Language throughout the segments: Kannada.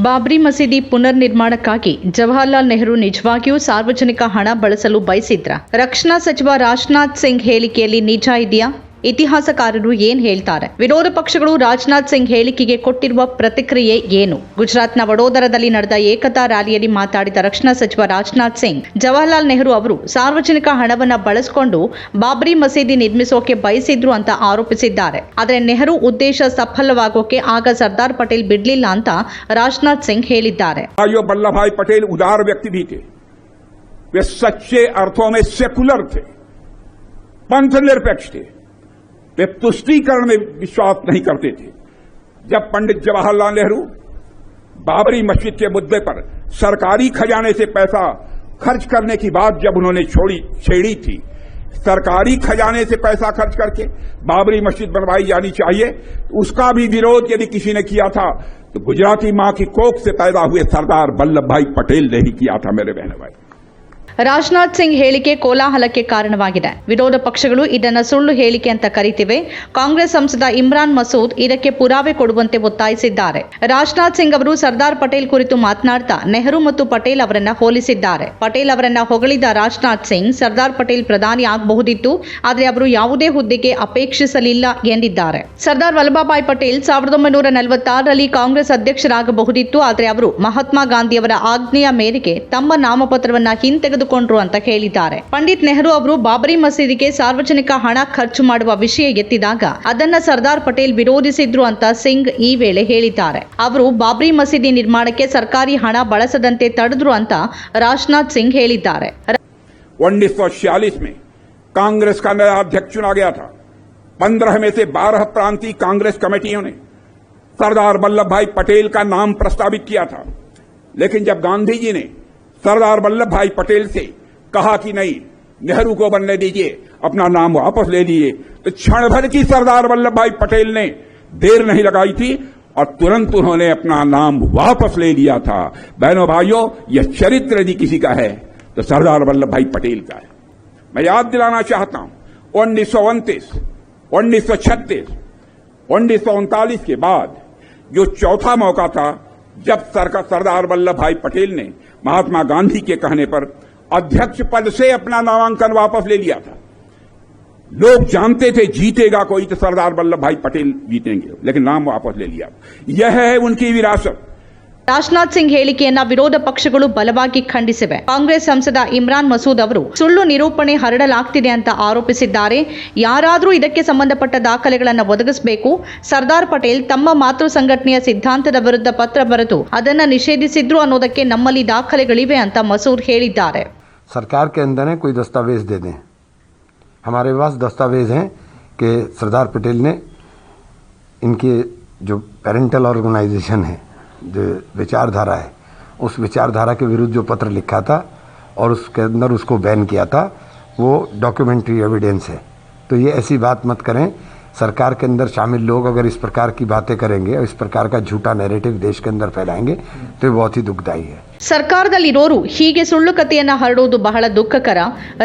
ಬಾಬ್ರಿ ಮಸೀದಿ ಪುನರ್ ನಿರ್ಮಾಣಕ್ಕಾಗಿ ಜವಾಹರ್ಲಾಲ್ ನೆಹರು ನಿಜವಾಗಿಯೂ ಸಾರ್ವಜನಿಕ ಹಣ ಬಳಸಲು ಬಯಸಿದ್ರ? ರಕ್ಷಣಾ ಸಚಿವ ರಾಜನಾಥ್ ಸಿಂಗ್ ಹೇಳಿಕೆಯಲ್ಲಿ ನಿಜ ಇದೆಯಾ? ಇತಿಹಾಸಕಾರರು ಏನ್ ಹೇಳ್ತಾರೆ? ವಿರೋಧ ಪಕ್ಷಗಳು ರಾಜನಾಥ್ ಸಿಂಗ್ ಹೇಳಿಕೆಗೆ ಕೊಟ್ಟಿರುವ ಪ್ರತಿಕ್ರಿಯೆ ಏನು? ಗುಜರಾತ್ನ ವಡೋದರದಲ್ಲಿ ನಡೆದ ಏಕತಾ ರ್ಯಾಲಿಯಲ್ಲಿ ಮಾತಾಡಿದ ರಕ್ಷಣಾ ಸಚಿವ ರಾಜನಾಥ್ ಸಿಂಗ್, ಜವಾಹರ್ಲಾಲ್ ನೆಹರು ಅವರು ಸಾರ್ವಜನಿಕ ಹಣವನ್ನ ಬಳಸಿಕೊಂಡು ಬಾಬ್ರಿ ಮಸೀದಿ ನಿರ್ಮಿಸೋಕೆ ಬಯಸಿದ್ರು ಅಂತ ಆರೋಪಿಸಿದ್ದಾರೆ. ಆದರೆ ನೆಹರು ಉದ್ದೇಶ ಸಫಲವಾಗೋಕೆ ಆಗ ಸರ್ದಾರ್ ಪಟೇಲ್ ಬಿಡ್ಲಿಲ್ಲ ಅಂತ ರಾಜನಾಥ್ ಸಿಂಗ್ ಹೇಳಿದ್ದಾರೆ. वल्लभभाई पटेल उदार व्यक्ति भी थे। वे सच्चे अर्थों में सेकुलर थे, पंथ निरपेक्ष थे। वे तुष्टीकरण में विश्वास नहीं करते थे। जब पंडित जवाहरलाल नेहरू बाबरी मस्जिद के मुद्दे पर सरकारी खजाने से पैसा खर्च करने की बात जब उन्होंने छेड़ी थी, सरकारी खजाने से पैसा खर्च करके बाबरी मस्जिद बनवाई जानी चाहिए, उसका भी विरोध यदि किसी ने किया था तो गुजराती मां की कोख से पैदा हुए सरदार वल्लभ भाई पटेल ने ही किया था। मेरे बहन भाई, ರಾಜನಾಥ್ ಸಿಂಗ್ ಹೇಳಿಕೆ ಕೋಲಾಹಲಕ್ಕೆ ಕಾರಣವಾಗಿದೆ. ವಿರೋಧ ಪಕ್ಷಗಳು ಇದನ್ನು ಸುಳ್ಳು ಹೇಳಿಕೆ ಅಂತ ಕರೀತಿವೆ. ಕಾಂಗ್ರೆಸ್ ಸಂಸದ ಇಮ್ರಾನ್ ಮಸೂದ್ ಇದಕ್ಕೆ ಪುರಾವೆ ಕೊಡುವಂತೆ ಒತ್ತಾಯಿಸಿದ್ದಾರೆ. ರಾಜನಾಥ್ ಸಿಂಗ್ ಅವರು ಸರ್ದಾರ್ ಪಟೇಲ್ ಕುರಿತು ಮಾತನಾಡ್ತಾ ನೆಹರು ಮತ್ತು ಪಟೇಲ್ ಅವರನ್ನ ಹೋಲಿಸಿದ್ದಾರೆ. ಪಟೇಲ್ ಅವರನ್ನ ಹೊಗಳಿದ ರಾಜನಾಥ್ ಸಿಂಗ್, ಸರ್ದಾರ್ ಪಟೇಲ್ ಪ್ರಧಾನಿ ಆಗಬಹುದಿತ್ತು, ಆದರೆ ಅವರು ಯಾವುದೇ ಹುದ್ದೆಗೆ ಅಪೇಕ್ಷಿಸಲಿಲ್ಲ ಎಂದಿದ್ದಾರೆ. ಸರ್ದಾರ್ ವಲ್ಲಭಭಾಯಿ ಪಟೇಲ್ 1946ರಲ್ಲಿ ಕಾಂಗ್ರೆಸ್ ಅಧ್ಯಕ್ಷರಾಗಬಹುದಿತ್ತು, ಆದರೆ ಅವರು ಮಹಾತ್ಮ ಗಾಂಧಿಯವರ ಆಜ್ಞೆಯ ಮೇರೆಗೆ ತಮ್ಮ ನಾಮಪತ್ರವನ್ನ ಹಿಂತೆಗೆದು ಅಂತ ಹೇಳಿದ್ದಾರೆ. ಪಂಡಿತ್ ನೆಹರು ಅವರು ಬಾಬರಿ ಮಸೀದಿಗೆ ಸಾರ್ವಜನಿಕ ಹಣ ಖರ್ಚು ಮಾಡುವ ವಿಷಯ ಎತ್ತಿದಾಗ ಅದನ್ನ ಸರ್ದಾರ್ ಪಟೇಲ್ ವಿರೋಧಿಸಿದ್ರು ಅಂತ ಸಿಂಗ್ ಈ ವೇಳೆ ಹೇಳಿದ್ದಾರೆ. ಅವರು ಬಾಬರಿ ಮಸೀದಿ ನಿರ್ಮಾಣಕ್ಕೆ ಸರ್ಕಾರಿ ಹಣ ಬಳಸದಂತೆ ತಡೆದ್ರು ಅಂತ ರಾಜನಾಥ್ ಸಿಂಗ್ ಹೇಳಿದ್ದಾರೆ. 1946 में कांग्रेस का नया अध्यक्ष चुना गया था। 15 में से 12 प्रांतीय कांग्रेस कमेटियों ने सरदार वल्लभ भाई पटेल का नाम प्रस्तावित किया था, लेकिन जब गांधी जी ने सरदार वल्लभ भाई पटेल से कहा कि नहीं, नेहरू को बनने दीजिए, अपना नाम वापस ले लीजिए, तो क्षण भर की सरदार वल्लभ भाई पटेल ने देर नहीं लगाई थी और तुरंत उन्होंने अपना नाम वापस ले लिया था। बहनों भाइयों, यह चरित्र यदि किसी का है तो सरदार वल्लभ भाई पटेल का है। मैं याद दिलाना चाहता हूं, 1929, 1936, 1939 के बाद जो चौथा मौका था जब सरदार वल्लभ भाई पटेल ने महात्मा गांधी के कहने पर अध्यक्ष पद से अपना नामांकन वापस ले लिया था। लोग जानते थे जीतेगा कोई तो सरदार वल्लभ भाई पटेल जीतेंगे, लेकिन नाम वापस ले लिया। यह है उनकी विरासत। ರಾಜನಾಥ್ ಸಿಂಗ್ ಹೇಳಿಕೆಯನ್ನ ವಿರೋಧ ಪಕ್ಷಗಳು ಬಲವಾಗಿ ಖಂಡಿಸಿವೆ. ಕಾಂಗ್ರೆಸ್ ಸಂಸದ ಇಮ್ರಾನ್ ಮಸೂದ್ ಅವರು ಸುಳ್ಳು ನಿರೂಪಣೆ ಹರಡಲಾಗ್ತಿದೆ ಅಂತ ಆರೋಪಿಸಿದ್ದಾರೆ. ಯಾರಾದರೂ ಇದಕ್ಕೆ ಸಂಬಂಧಪಟ್ಟ ದಾಖಲೆಗಳನ್ನು ಒದಗಿಸಬೇಕು. ಸರ್ದಾರ್ ಪಟೇಲ್ ತಮ್ಮ ಮಾತೃ ಸಂಘಟನೆಯ ಸಿದ್ಧಾಂತದ ವಿರುದ್ಧ ಪತ್ರ ಬರೆದು ಅದನ್ನ ನಿಷೇಧಿಸಿದ್ರು ಅನ್ನೋದಕ್ಕೆ ನಮ್ಮಲ್ಲಿ ದಾಖಲೆಗಳಿವೆ ಅಂತ ಮಸೂದ್ ಹೇಳಿದ್ದಾರೆ. सरकार के अंदर है कोई दस्तावेज दे दें, हमारे पास दस्तावेज हैं कि सरदार पटेल ने इनके जो पेरेंटल ऑर्गेनाइजेशन है, जो विचारधारा है, उस विचारधारा के विरुद्ध जो पत्र लिखा था और उसके अंदर उसको बैन किया था, वो डॉक्यूमेंट्री एविडेंस है। तो ये ऐसी बात मत करें। सरकार के अंदर शामिल लोग अगर इस प्रकार की बातें करेंगे और इस प्रकार का झूठा नैरेटिव देश के अंदर फैलाएंगे तो ये बहुत ही दुखदायी है. ಸರ್ಕಾರದಲ್ಲಿರೋರು ಹೀಗೆ ಸುಳ್ಳು ಕಥೆಯನ್ನ ಹರಡುವುದು ಬಹಳ ದುಃಖಕರ.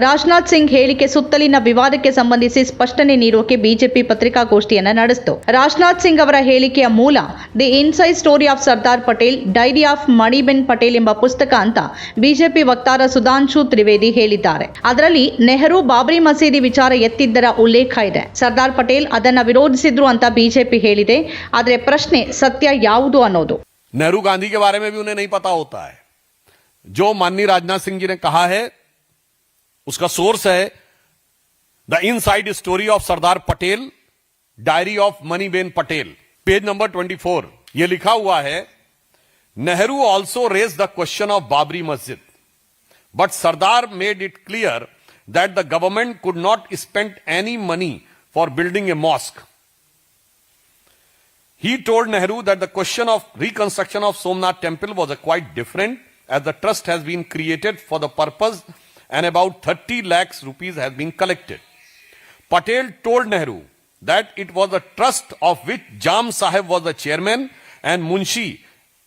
ರಾಜನಾಥ್ ಸಿಂಗ್ ಹೇಳಿಕೆ ಸುತ್ತಲಿನ ವಿವಾದಕ್ಕೆ ಸಂಬಂಧಿಸಿ ಸ್ಪಷ್ಟನೆ ನೀಡೋಕೆ ಬಿಜೆಪಿ ಪತ್ರಿಕಾಗೋಷ್ಠಿಯನ್ನ ನಡೆಸಿತು. ರಾಜನಾಥ್ ಸಿಂಗ್ ಅವರ ಹೇಳಿಕೆಯ ಮೂಲ the inside story of Sardar Patel, diary of Maniben Patel ಎಂಬ ಪುಸ್ತಕ ಅಂತ ಬಿಜೆಪಿ ವಕ್ತಾರ ಸುಧಾಂಶು ತ್ರಿವೇದಿ ಹೇಳಿದ್ದಾರೆ. ಅದರಲ್ಲಿ ನೆಹರು ಬಾಬರಿ ಮಸೀದಿ ವಿಚಾರ ಎತ್ತಿದ್ದರ ಉಲ್ಲೇಖ ಇದೆ. ಸರ್ದಾರ್ ಪಟೇಲ್ ಅದನ್ನ ವಿರೋಧಿಸಿದ್ರು ಅಂತ ಬಿಜೆಪಿ ಹೇಳಿದೆ. ಆದರೆ ಪ್ರಶ್ನೆ ಸತ್ಯ ಯಾವುದು ಅನ್ನೋದು. नेहरू गांधी के बारे में भी उन्हें नहीं पता होता है। जो माननीय राजनाथ सिंह जी ने कहा है उसका सोर्स है the inside story of Sardar Patel, diary of Maniben Patel, page number 24। यह लिखा हुआ है, Nehru also raise the question of Babri Masjid, but Sardar made it clear that the government could not spend any money for building a mosque. He told Nehru that the question of reconstruction of Somnath temple was quite different, as the trust has been created for the purpose and about 30 lakhs rupees has been collected. Patel told Nehru that it was a trust of which Jam Sahib was the chairman and Munshi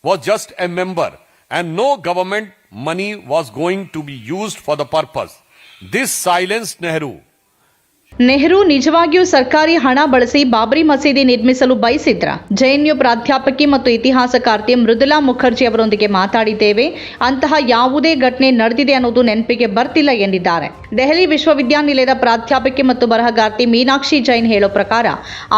was just a member, and no government money was going to be used for the purpose. This silenced Nehru. Nehru ನಿಜವಾಗಿಯೂ ಸರ್ಕಾರಿ ಹಣ ಬಳಸಿ ಬಾಬರಿ ಮಸೀದಿ ನಿರ್ಮಿಸಲು ಬಯಸಿದ್ರ? ಜೆಎನ್ಯು ಪ್ರಾಧ್ಯಾಪಕಿ ಮತ್ತು ಇತಿಹಾಸಕಾರ್ತಿ ಮೃದುಲಾ ಮುಖರ್ಜಿ ಅವರೊಂದಿಗೆ ಮಾತಾಡಿದ್ದೇವೆ. ಅಂತಹ ಯಾವುದೇ ಘಟನೆ ನಡೆದಿದೆ ಅನ್ನೋದು ನೆನಪಿಗೆ ಬರ್ತಿಲ್ಲ ಎಂದಿದ್ದಾರೆ. ದೆಹಲಿ ವಿಶ್ವವಿದ್ಯಾನಿಲಯದ ಪ್ರಾಧ್ಯಾಪಕಿ ಮತ್ತು ಬರಹಗಾರ್ತಿ ಮೀನಾಕ್ಷಿ ಜೈನ್ ಹೇಳೋ ಪ್ರಕಾರ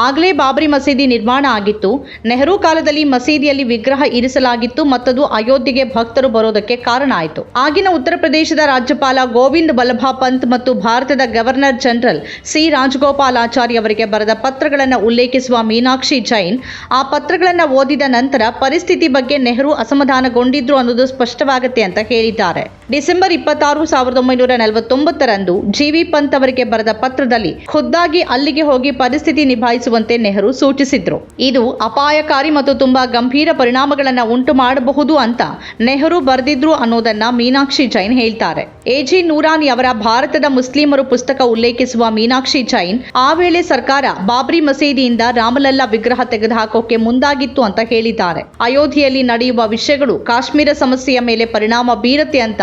ಆಗಲೇ ಬಾಬರಿ ಮಸೀದಿ ನಿರ್ಮಾಣ ಆಗಿತ್ತು. ನೆಹರು ಕಾಲದಲ್ಲಿ ಮಸೀದಿಯಲ್ಲಿ ವಿಗ್ರಹ ಇರಿಸಲಾಗಿತ್ತು ಮತ್ತದು ಅಯೋಧ್ಯೆಗೆ ಭಕ್ತರು ಬರೋದಕ್ಕೆ ಕಾರಣ ಆಯಿತು. ಆಗಿನ ಉತ್ತರ ಪ್ರದೇಶದ ರಾಜ್ಯಪಾಲ ಗೋವಿಂದ್ ಬಲ್ಲಭ ಪಂತ್ ಮತ್ತು ಭಾರತದ ಗವರ್ನರ್ ಜನರಲ್ ಸಿ ರಾಜಗೋಪಾಲಾಚಾರಿ ಅವರಿಗೆ ಬರೆದ ಪತ್ರಗಳನ್ನು ಉಲ್ಲೇಖಿಸುವ ಮೀನಾಕ್ಷಿ ಜೈನ್ ಆ ಪತ್ರಗಳನ್ನು ಓದಿದ ನಂತರ ಪರಿಸ್ಥಿತಿ ಬಗ್ಗೆ ನೆಹರು ಅಸಮಾಧಾನಗೊಂಡಿದ್ರು ಅನ್ನೋದು ಸ್ಪಷ್ಟವಾಗುತ್ತೆ ಅಂತ ಹೇಳಿದ್ದಾರೆ. December 26, 1949ರಂದು GV. ಪಂತ್ ಅವರಿಗೆ ಬರೆದ ಪತ್ರದಲ್ಲಿ ಖುದ್ದಾಗಿ ಅಲ್ಲಿಗೆ ಹೋಗಿ ಪರಿಸ್ಥಿತಿ ನಿಭಾಯಿಸುವಂತೆ ನೆಹರು ಸೂಚಿಸಿದ್ರು. ಇದು ಅಪಾಯಕಾರಿ ಮತ್ತು ತುಂಬಾ ಗಂಭೀರ ಪರಿಣಾಮಗಳನ್ನು ಉಂಟು ಮಾಡಬಹುದು ಅಂತ ನೆಹರು ಬರೆದಿದ್ರು ಅನ್ನೋದನ್ನ ಮೀನಾಕ್ಷಿ ಜೈನ್ ಹೇಳ್ತಾರೆ. ಎ.ಜಿ. ನೂರಾನಿ ಅವರ ಭಾರತದ ಮುಸ್ಲಿಮರು ಪುಸ್ತಕ ಉಲ್ಲೇಖಿಸುವ ಮೀನಾಕ್ಷಿ ಜೈನ್ ಆ ವೇಳೆ ಸರ್ಕಾರ ಬಾಬರಿ ಮಸೀದಿಯಿಂದ ರಾಮಲಲ್ಲಾ ವಿಗ್ರಹ ತೆಗೆದುಹಾಕೋಕೆ ಮುಂದಾಗಿತ್ತು ಅಂತ ಹೇಳಿದ್ದಾರೆ. ಅಯೋಧ್ಯೆಯಲ್ಲಿ ನಡೆಯುವ ವಿಷಯಗಳು ಕಾಶ್ಮೀರ ಸಮಸ್ಯೆಯ ಮೇಲೆ ಪರಿಣಾಮ ಬೀರುತ್ತೆ ಅಂತ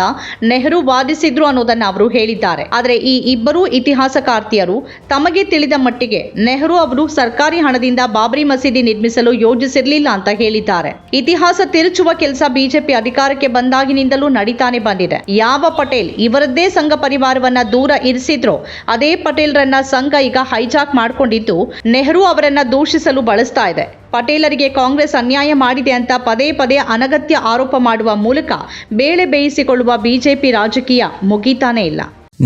ನೆಹರು ವಾದಿಸಿದ್ರು ಅನ್ನೋದನ್ನ ಅವರು ಹೇಳಿದ್ದಾರೆ. ಆದರೆ ಈ ಇಬ್ಬರೂ ಇತಿಹಾಸಕಾರ್ತಿಯರು ತಮಗೆ ತಿಳಿದ ಮಟ್ಟಿಗೆ ನೆಹರು ಅವರು ಸರ್ಕಾರಿ ಹಣದಿಂದ ಬಾಬರಿ ಮಸೀದಿ ನಿರ್ಮಿಸಲು ಯೋಜಿಸಿರಲಿಲ್ಲ ಅಂತ ಹೇಳಿದ್ದಾರೆ. ಇತಿಹಾಸ ತಿರುಚುವ ಕೆಲಸ ಬಿಜೆಪಿ ಅಧಿಕಾರಕ್ಕೆ ಬಂದಾಗಿನಿಂದಲೂ ನಡೀತಾನೆ ಬಂದಿದೆ. ಯಾವ ಪಟೇಲ್ ಇವರದ್ದೇ ಸಂಘ ಪರಿವಾರವನ್ನ ದೂರ ಇರಿಸಿದ್ರೋ ಅದೇ ಪಟೇಲ್ರನ್ನ ಸಂಘ ಈಗ ಹೈಜಾಕ್ ಮಾಡಿಕೊಂಡಿದ್ದು ನೆಹರು ಅವರನ್ನ ದೂಷಿಸಲು ಬಳಸ್ತಾ ಇದೆ. ಪಟೇಲರಿಗೆ ಕಾಂಗ್ರೆಸ್ ಅನ್ಯಾಯ ಮಾಡಿದೆ ಅಂತ ಪದೇ ಪದೇ ಅನಗತ್ಯ ಆರೋಪ ಮಾಡುವ ಮೂಲಕ ಬೇಳೆ ಬೇಯಿಸಿಕೊಳ್ಳುವ ಬಿಜೆಪಿ ರಾಜಕೀಯ ಮುಗಿತಾನೇ ಇಲ್ಲ.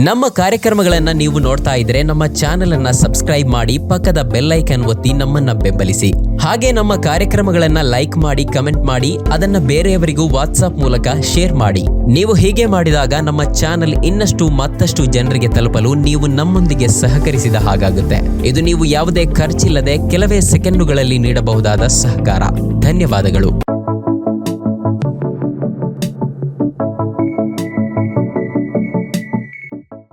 ನಮ್ಮ ಕಾರ್ಯಕ್ರಮಗಳನ್ನು ನೀವು ನೋಡ್ತಾ ಇದ್ರೆ ನಮ್ಮ ಚಾನೆಲ್ ಅನ್ನ ಸಬ್ಸ್ಕ್ರೈಬ್ ಮಾಡಿ, ಪಕ್ಕದ ಬೆಲ್ ಐಕಾನ್ ಒತ್ತಿ ನಮ್ಮನ್ನ ಬೆಂಬಲಿಸಿ. ಹಾಗೆ ನಮ್ಮ ಕಾರ್ಯಕ್ರಮಗಳನ್ನ ಲೈಕ್ ಮಾಡಿ, ಕಮೆಂಟ್ ಮಾಡಿ, ಅದನ್ನ ಬೇರೆಯವರಿಗೂ ವಾಟ್ಸ್ಆಪ್ ಮೂಲಕ ಶೇರ್ ಮಾಡಿ. ನೀವು ಹೀಗೆ ಮಾಡಿದಾಗ ನಮ್ಮ ಚಾನೆಲ್ ಇನ್ನಷ್ಟು ಮತ್ತಷ್ಟು ಜನರಿಗೆ ತಲುಪಲು ನೀವು ನಮ್ಮೊಂದಿಗೆ ಸಹಕರಿಸಿದ ಹಾಗಾಗುತ್ತೆ. ಇದು ನೀವು ಯಾವುದೇ ಖರ್ಚಿಲ್ಲದೆ ಕೆಲವೇ ಸೆಕೆಂಡುಗಳಲ್ಲಿ ನೀಡಬಹುದಾದ ಸಹಕಾರ. ಧನ್ಯವಾದಗಳು.